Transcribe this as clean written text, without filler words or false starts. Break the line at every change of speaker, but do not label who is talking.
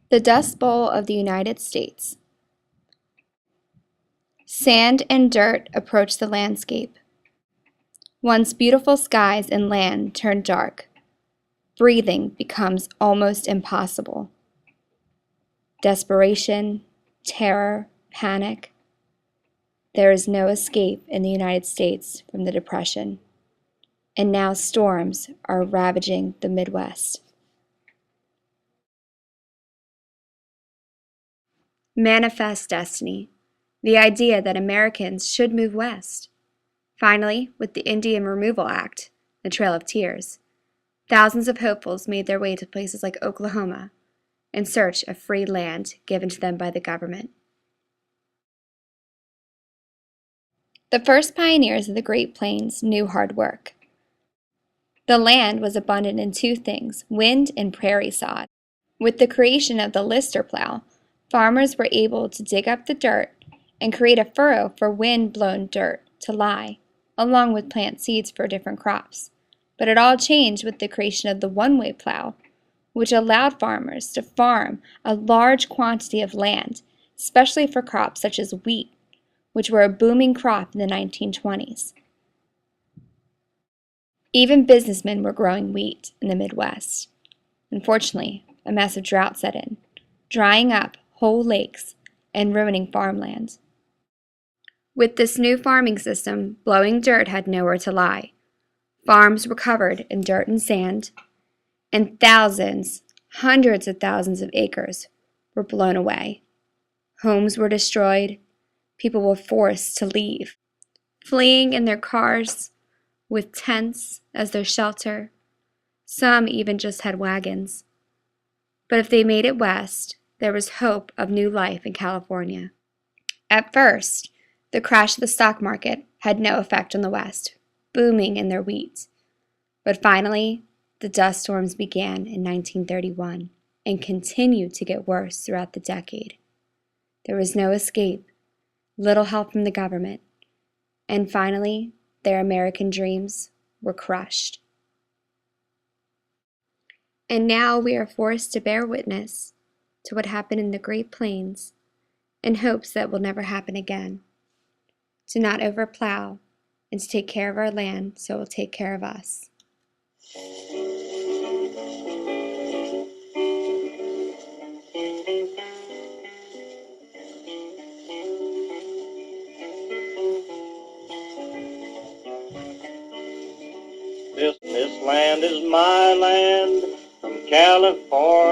The Dust Bowl of the United States. Sand and dirt approach the landscape. Once beautiful skies and land turn dark. Breathing becomes almost impossible. Desperation, terror, panic. There is no escape in the United States from the Depression, and now storms are ravaging the Midwest. Manifest destiny, the idea that Americans should move west. Finally, with the Indian Removal Act, the Trail of Tears, thousands of hopefuls made their way to places like Oklahoma in search of free land given to them by the government. The first pioneers of the Great Plains knew hard work. The land was abundant in two things, wind and prairie sod. With the creation of the Lister plow, farmers were able to dig up the dirt and create a furrow for wind-blown dirt to lie, along with plant seeds for different crops. But it all changed with the creation of the one-way plow, which allowed farmers to farm a large quantity of land, especially for crops such as wheat, which were a booming crop in the 1920s. Even businessmen were growing wheat in the Midwest. Unfortunately, a massive drought set in, drying up whole lakes and ruining farmland. With this new farming system, blowing dirt had nowhere to lie. Farms were covered in dirt and sand, and thousands, hundreds of thousands of acres were blown away. Homes were destroyed. People were forced to leave, fleeing in their cars with tents as their shelter. Some even just had wagons. But if they made it west, there was hope of new life in California. At first, the crash of the stock market had no effect on the West, booming in their wheat. But finally, the dust storms began in 1931 and continued to get worse throughout the decade. There was no escape, little help from the government, and finally, their American dreams were crushed. And now we are forced to bear witness to what happened in the Great Plains in hopes that will never happen again. To not overplow and to take care of our land so it will take care of us.
This land is my land from California.